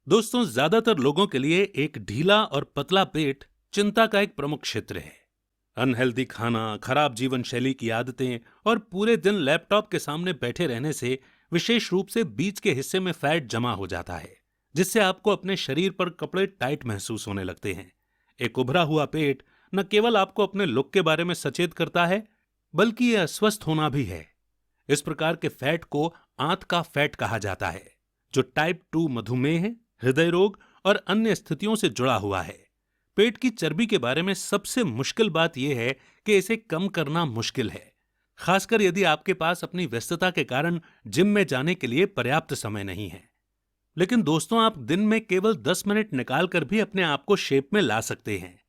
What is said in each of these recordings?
दोस्तों, ज्यादातर लोगों के लिए एक ढीला और पतला पेट चिंता का एक प्रमुख क्षेत्र है। अनहेल्दी खाना, खराब जीवन शैली की आदतें और पूरे दिन लैपटॉप के सामने बैठे रहने से विशेष रूप से बीच के हिस्से में फैट जमा हो जाता है, जिससे आपको अपने शरीर पर कपड़े टाइट महसूस होने लगते हैं। एक उभरा हुआ पेट न केवल आपको अपने लुक के बारे में सचेत करता है, बल्कि यह अस्वस्थ होना भी है। इस प्रकार के फैट को आंत का फैट कहा जाता है, जो टाइप 2 मधुमेह, हृदय रोग और अन्य स्थितियों से जुड़ा हुआ है। पेट की चर्बी के बारे में सबसे मुश्किल बात यह है कि इसे कम करना मुश्किल है, खासकर यदि आपके पास अपनी व्यस्तता के कारण जिम में जाने के लिए पर्याप्त समय नहीं है। लेकिन दोस्तों, आप दिन में केवल 10 मिनट निकालकर भी अपने आप को शेप में ला सकते हैं,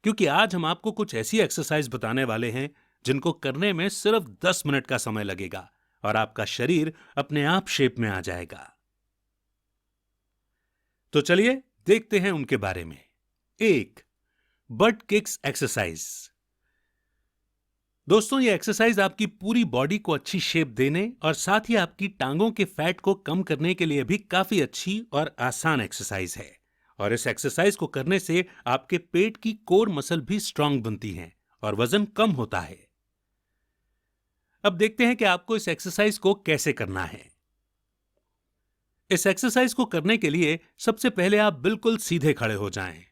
क्योंकि आज हम आपको कुछ ऐसी एक्सरसाइज बताने वाले हैं जिनको करने में सिर्फ 10 मिनट का समय लगेगा और आपका शरीर अपने आप शेप में आ जाएगा। तो चलिए देखते हैं उनके बारे में। 1. But kicks exercise. दोस्तों, यह एक्सरसाइज आपकी पूरी बॉडी को अच्छी शेप देने और साथ ही आपकी टांगों के फैट को कम करने के लिए भी काफी अच्छी और आसान एक्सरसाइज है। और इस एक्सरसाइज को करने से आपके पेट की कोर मसल भी स्ट्रांग बनती हैं और वजन कम होता है। अब देखते हैं कि आपको इस एक्सरसाइज को कैसे करना है। इस एक्सरसाइज को करने के लिए सबसे पहले आप बिल्कुल सीधे खड़े हो जाएं।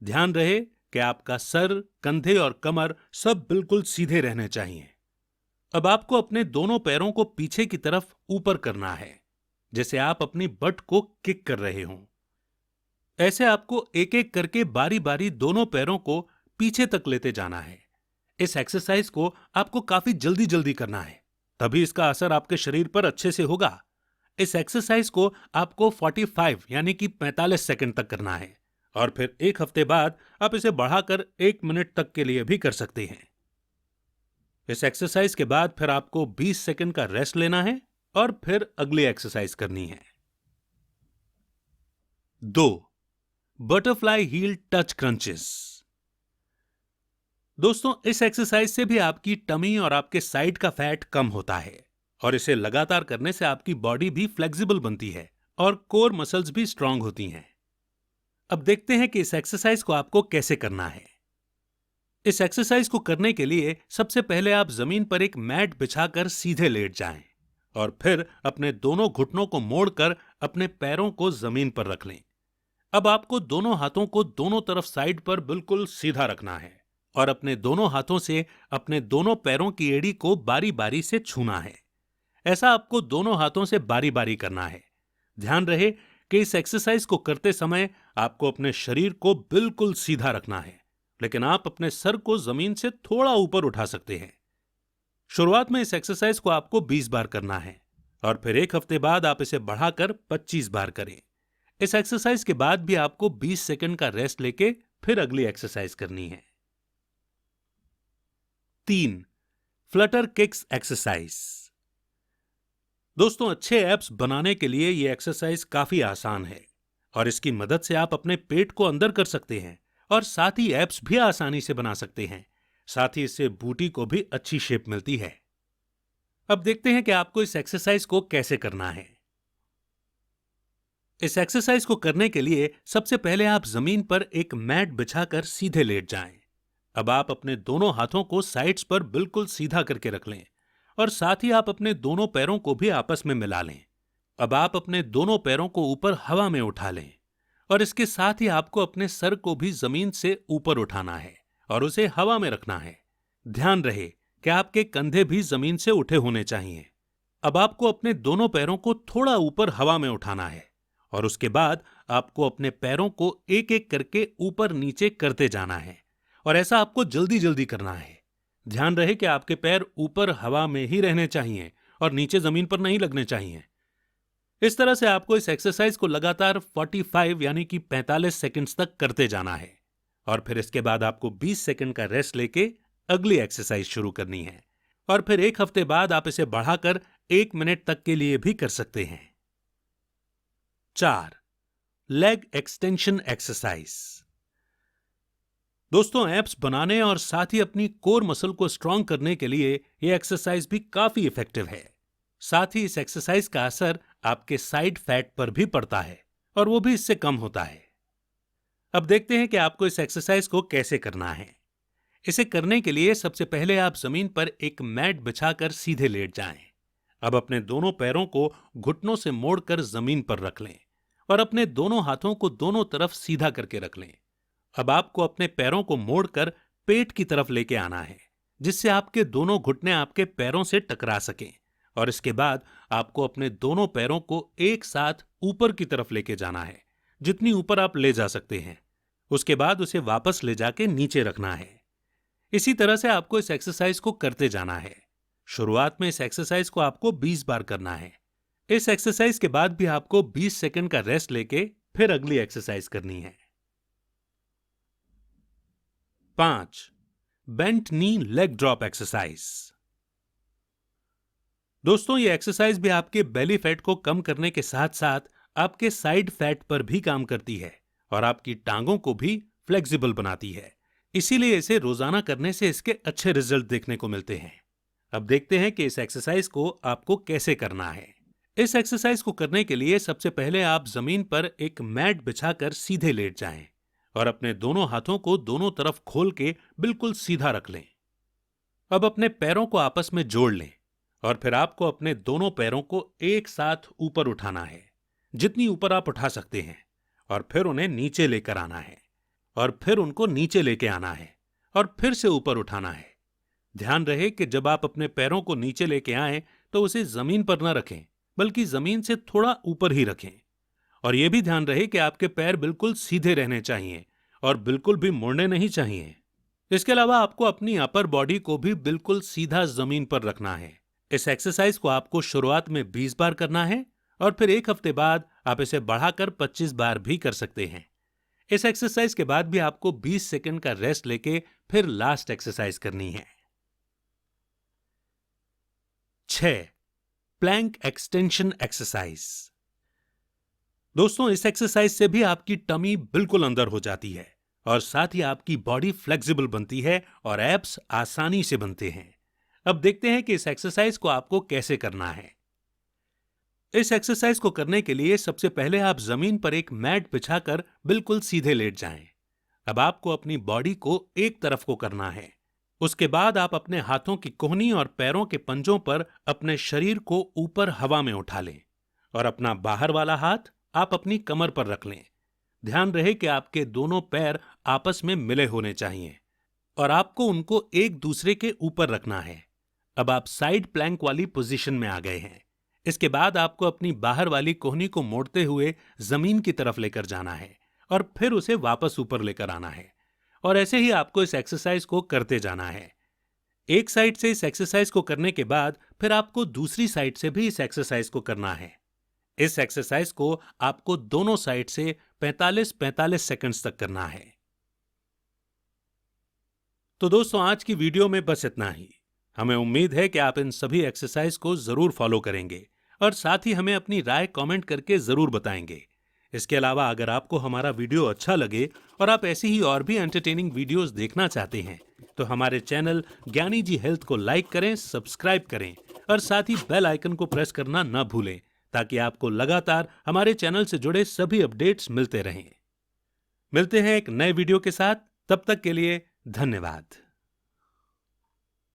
ध्यान रहे कि आपका सर, कंधे और कमर सब बिल्कुल सीधे रहने चाहिए। अब आपको अपने दोनों पैरों को पीछे की तरफ ऊपर करना है, जैसे आप अपनी बट को किक कर रहे हों। ऐसे आपको एक एक करके बारी बारी दोनों पैरों को पीछे तक लेते जाना है। इस एक्सरसाइज को आपको काफी जल्दी जल्दी करना है, तभी इसका असर आपके शरीर पर अच्छे से होगा। इस एक्सरसाइज को आपको 45 यानी कि 45 सेकंड तक करना है और फिर एक हफ्ते बाद आप इसे बढ़ाकर 1 मिनट तक के लिए भी कर सकते हैं। इस एक्सरसाइज के बाद फिर आपको 20 सेकंड का रेस्ट लेना है और फिर अगली एक्सरसाइज करनी है। 2. Butterfly heel touch crunches. दोस्तों, इस एक्सरसाइज से भी आपकी टमी और आपके साइड का फैट कम होता है और इसे लगातार करने से आपकी बॉडी भी फ्लेक्सिबल बनती है और कोर मसल्स भी स्ट्रांग होती हैं। अब देखते हैं कि इस एक्सरसाइज को आपको कैसे करना है। इस एक्सरसाइज को करने के लिए सबसे पहले आप जमीन पर एक मैट बिछाकर सीधे लेट जाएं और फिर अपने दोनों घुटनों को मोड़कर अपने पैरों को जमीन पर रख लें। अब आपको दोनों हाथों को दोनों तरफ साइड पर बिल्कुल सीधा रखना है और अपने दोनों हाथों से अपने दोनों पैरों की एड़ी को बारी बारी से छूना है। ऐसा आपको दोनों हाथों से बारी बारी करना है। ध्यान रहे कि इस एक्सरसाइज को करते समय आपको अपने शरीर को बिल्कुल सीधा रखना है, लेकिन आप अपने सर को जमीन से थोड़ा ऊपर उठा सकते हैं। शुरुआत में इस एक्सरसाइज को आपको 20 बार करना है और फिर एक हफ्ते बाद आप इसे बढ़ाकर 25 बार करें। इस एक्सरसाइज के बाद भी आपको 20 सेकंड का रेस्ट लेके फिर अगली एक्सरसाइज करनी है। 3. Flutter kicks exercise. दोस्तों, अच्छे एब्स बनाने के लिए यह एक्सरसाइज काफी आसान है और इसकी मदद से आप अपने पेट को अंदर कर सकते हैं और साथ ही एब्स भी आसानी से बना सकते हैं। साथ ही इससे बूटी को भी अच्छी शेप मिलती है। अब देखते हैं कि आपको इस एक्सरसाइज को कैसे करना है। इस एक्सरसाइज को करने के लिए सबसे पहले आप जमीन पर एक मैट बिछाकर सीधे लेट जाएं। अब आप अपने दोनों हाथों को साइड्स पर बिल्कुल सीधा करके रख लें और साथ ही आप अपने दोनों पैरों को भी आपस में मिला लें। अब आप अपने दोनों पैरों को ऊपर हवा में उठा लें और इसके साथ ही आपको अपने सर को भी जमीन से ऊपर उठाना है और उसे हवा में रखना है। ध्यान रहे कि आपके कंधे भी जमीन से उठे होने चाहिए। अब आपको अपने दोनों पैरों को थोड़ा ऊपर हवा में उठाना है और उसके बाद आपको अपने पैरों को एक एक करके ऊपर नीचे करते जाना है और ऐसा आपको जल्दी जल्दी करना है। ध्यान रहे कि आपके पैर ऊपर हवा में ही रहने चाहिए और नीचे जमीन पर नहीं लगने चाहिए। इस तरह से आपको इस एक्सरसाइज को लगातार 45 यानी कि 45 सेकंड्स तक करते जाना है और फिर इसके बाद आपको 20 सेकंड का रेस्ट लेके अगली एक्सरसाइज शुरू करनी है और फिर एक हफ्ते बाद आप इसे बढ़ाकर 1 मिनट तक के लिए भी कर सकते हैं। 4. Leg extension exercise. दोस्तों, एब्स बनाने और साथ ही अपनी कोर मसल को स्ट्रांग करने के लिए यह एक्सरसाइज भी काफी इफेक्टिव है। साथ ही इस एक्सरसाइज का असर आपके साइड फैट पर भी पड़ता है और वो भी इससे कम होता है। अब देखते हैं कि आपको इस एक्सरसाइज को कैसे करना है। इसे करने के लिए सबसे पहले आप जमीन पर एक मैट बिछाकर सीधे लेट जाएं। अब अपने दोनों पैरों को घुटनों से मोड़कर जमीन पर रख लें और अपने दोनों हाथों को दोनों तरफ सीधा करके रख लें। अब आपको अपने पैरों को मोड़कर पेट की तरफ लेके आना है, जिससे आपके दोनों घुटने आपके पैरों से टकरा सकें। और इसके बाद आपको अपने दोनों पैरों को एक साथ ऊपर की तरफ लेके जाना है, जितनी ऊपर आप ले जा सकते हैं। उसके बाद उसे वापस ले जाके नीचे रखना है। इसी तरह से आपको इस एक्सरसाइज को करते जाना है। शुरुआत में इस एक्सरसाइज को आपको 20 बार करना है। इस एक्सरसाइज के बाद भी आपको 20 सेकंड का रेस्ट लेके फिर अगली एक्सरसाइज करनी है। 5. बेंट नी लेग ड्रॉप एक्सरसाइज। दोस्तों, ये एक्सरसाइज भी आपके बेली फैट को कम करने के साथ साथ आपके साइड फैट पर भी काम करती है और आपकी टांगों को भी फ्लेक्सिबल बनाती है। इसीलिए इसे रोजाना करने से इसके अच्छे रिजल्ट देखने को मिलते हैं। अब देखते हैं कि इस एक्सरसाइज को आपको कैसे करना है। इस एक्सरसाइज को करने के लिए सबसे पहले आप जमीन पर एक मैट बिछाकर सीधे लेट जाएं और अपने दोनों हाथों को दोनों तरफ खोल के बिल्कुल सीधा रख लें। अब अपने पैरों को आपस में जोड़ लें और फिर आपको अपने दोनों पैरों को एक साथ ऊपर उठाना है, जितनी ऊपर आप उठा सकते हैं, और फिर उन्हें नीचे लेकर आना है और फिर उनको नीचे लेके आना है और फिर से ऊपर उठाना है। ध्यान रहे कि जब आप अपने पैरों को नीचे लेके आएं तो उसे जमीन पर न रखें, बल्कि जमीन से थोड़ा ऊपर ही रखें। और यह भी ध्यान रहे कि आपके पैर बिल्कुल सीधे रहने चाहिए और बिल्कुल भी मुड़ने नहीं चाहिए। इसके अलावा आपको अपनी अपर बॉडी को भी बिल्कुल सीधा जमीन पर रखना है। इस एक्सरसाइज को आपको शुरुआत में 20 बार करना है और फिर एक हफ्ते बाद आप इसे बढ़ाकर 25 बार भी कर सकते हैं। इस एक्सरसाइज के बाद भी आपको 20 सेकंड का रेस्ट लेके फिर लास्ट एक्सरसाइज करनी है। 6. Plank extension exercise. दोस्तों, इस एक्सरसाइज से भी आपकी टमी बिल्कुल अंदर हो जाती है और साथ ही आपकी बॉडी फ्लेक्सिबल बनती है और एब्स आसानी से बनते हैं। अब देखते हैं कि इस एक्सरसाइज को आपको कैसे करना है। इस एक्सरसाइज को करने के लिए सबसे पहले आप जमीन पर एक मैट बिछाकर बिल्कुल सीधे लेट जाएं। अब आपको अपनी बॉडी को एक तरफ को करना है। उसके बाद आप अपने हाथों की कोहनी और पैरों के पंजों पर अपने शरीर को ऊपर हवा में उठा लें और अपना बाहर वाला हाथ आप अपनी कमर पर रख लें। ध्यान रहे कि आपके दोनों पैर आपस में मिले होने चाहिए और आपको उनको एक दूसरे के ऊपर रखना है। अब आप साइड प्लैंक वाली पोजीशन में आ गए हैं। इसके बाद आपको अपनी बाहर वाली कोहनी को मोड़ते हुए जमीन की तरफ लेकर जाना है और फिर उसे वापस ऊपर लेकर आना है। और ऐसे ही आपको इस एक्सरसाइज को करते जाना है। एक साइड से इस एक्सरसाइज को करने के बाद फिर आपको दूसरी साइड से भी इस एक्सरसाइज को करना है। इस एक्सरसाइज को आपको दोनों साइड से 45-45 सेकंड्स तक करना है। तो दोस्तों, आज की वीडियो में बस इतना ही। हमें उम्मीद है कि आप इन सभी एक्सरसाइज को जरूर फॉलो करेंगे और साथ ही हमें अपनी राय कमेंट करके जरूर बताएंगे। इसके अलावा अगर आपको हमारा वीडियो अच्छा लगे और आप ऐसी ही और भी एंटरटेनिंग वीडियोस देखना चाहते हैं तो हमारे चैनल ज्ञानी जी हेल्थ को लाइक करें, सब्सक्राइब करें और साथ ही बेल आइकन को प्रेस करना न भूलें, ताकि आपको लगातार हमारे चैनल से जुड़े सभी अपडेट्स मिलते रहें। मिलते हैं एक नए वीडियो के साथ, तब तक के लिए धन्यवाद।